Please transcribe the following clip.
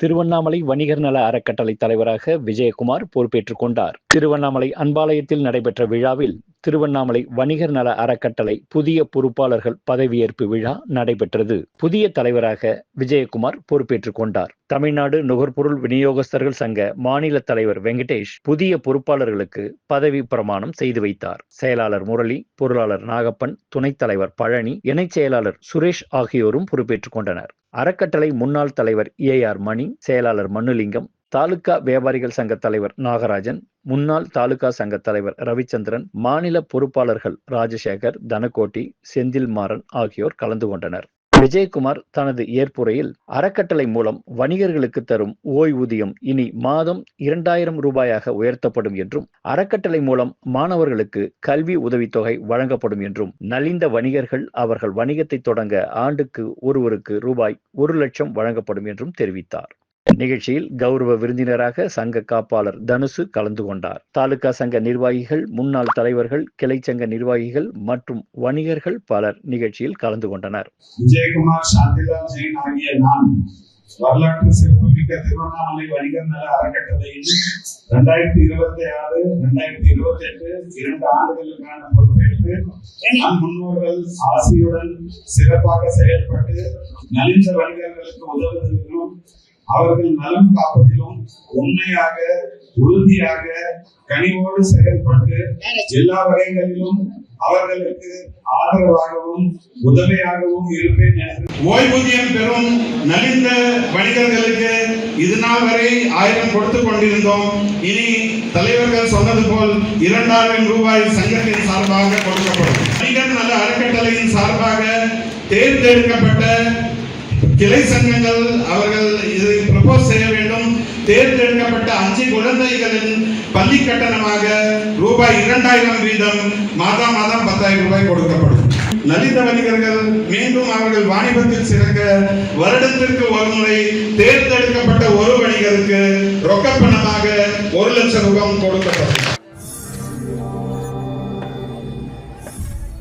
திருவண்ணாமலை வணிகர் நல அறக்கட்டளை தலைவராக விஜயகுமார் பொறுப்பேற்றுக் கொண்டார். திருவண்ணாமலை அன்பாலயத்தில் நடைபெற்ற விழாவில் திருவண்ணாமலை வணிகர் நல அறக்கட்டளை புதிய பொறுப்பாளர்கள் பதவியேற்பு விழா நடைபெற்றது. புதிய தலைவராக விஜயகுமார் பொறுப்பேற்றுக் கொண்டார். தமிழ்நாடு நுகர்பொருள் விநியோகஸ்தர்கள் சங்க மாநில தலைவர் வெங்கடேஷ் புதிய பொறுப்பாளர்களுக்கு பதவி பிரமாணம் செய்து வைத்தார். செயலாளர் முரளி, பொருளாளர் நாகப்பன், துணைத் தலைவர் பழனி, இணைச் செயலாளர் சுரேஷ் ஆகியோரும் பொறுப்பேற்றுக் கொண்டனர். அறக்கட்டளை முன்னாள் தலைவர் AR மணி, செயலாளர் மண்ணுலிங்கம், தாலுகா வியாபாரிகள் சங்க தலைவர் நாகராஜன், முன்னாள் தாலுகா சங்க தலைவர் ரவிச்சந்திரன், மாநில பொறுப்பாளர்கள் ராஜசேகர், தனகோட்டி, செந்தில்மாறன் ஆகியோர் கலந்து கொண்டனர். விஜயகுமார் தனது ஏற்புரையில் அறக்கட்டளை மூலம் வணிகர்களுக்கு தரும் ஓய்வூதியம் இனி மாதம் 2000 ரூபாயாக உயர்த்தப்படும் என்றும், அறக்கட்டளை மூலம் மாணவர்களுக்கு கல்வி உதவித்தொகை வழங்கப்படும் என்றும், நலிந்த வணிகர்கள் அவர்கள் வணிகத்தை தொடங்க ஆண்டுக்கு ஒருவருக்கு ரூபாய் 1 லட்சம் வழங்கப்படும் என்றும் தெரிவித்தார். நிகழ்ச்சியில் கௌரவ விருந்தினராக சங்க காப்பாளர் தனுசு கலந்து கொண்டார். தாலுகா சங்க நிர்வாகிகள், முன்னாள் தலைவர்கள், கிளை சங்க நிர்வாகிகள் மற்றும் வணிகர்கள் பலர் நிகழ்ச்சியில் கலந்து கொண்டனர். விஜயகுமார், சாந்திலால் ஜெயின் ஆகிய நான் வரலாற்று சிறப்புமிக்க திருவண்ணாமலை வணிகர் நல அறக்கட்டளையில் 2026-2028 2 ஆண்டுகளுக்கான பொறுப்பேற்று நம் முன்னோர்கள் ஆசியுடன் சிறப்பாக செயல்பட்டு நலிந்த வணிகர்களுக்கு உதவுவதிலும் அவர்கள் நலம் காப்பதிலும் உண்மையாக, உறுதியாக, கனிவோடு செயல்பட்டு எல்லா வகைகளிலும் அவர்களுக்கு ஆதரவாகவும் உதவியாகவும் இருப்பேன் என்று ஓய்வூதியம் பெறும் நலிந்த வணிகர்களுக்கு இதுநாள் வரை 1000 கொடுத்துக் கொண்டிருந்தோம். இனி தலைவர்கள் சொன்னது போல் 2000 ரூபாய் சங்கத்தின் சார்பாக கொடுக்கப்படும். வணிகர் நல அறக்கட்டளையின் சார்பாக தேர்ந்தெடுக்கப்பட்ட கிளை சங்கங்கள் அவர்கள் இதை ப்ரப்போஸ் செய்ய வேண்டும். தேர்ந்தெடுக்கப்பட்ட 5 குழந்தைகளின் பள்ளி கட்டணமாக ரூபாய் 2000 வீதம் மாதம் 10,000 ரூபாய் கொடுக்கப்படும். நலிந்த வணிகர்கள் மீண்டும் அவர்கள் வாணிபத்தில் சிறக்க வருடத்திற்கு ஒருமுறை தேர்ந்தெடுக்கப்பட்ட ஒரு வணிகருக்கு ரொக்கப்பணமாக 1 லட்சம் ரூபாய் கொடுக்கப்படும்.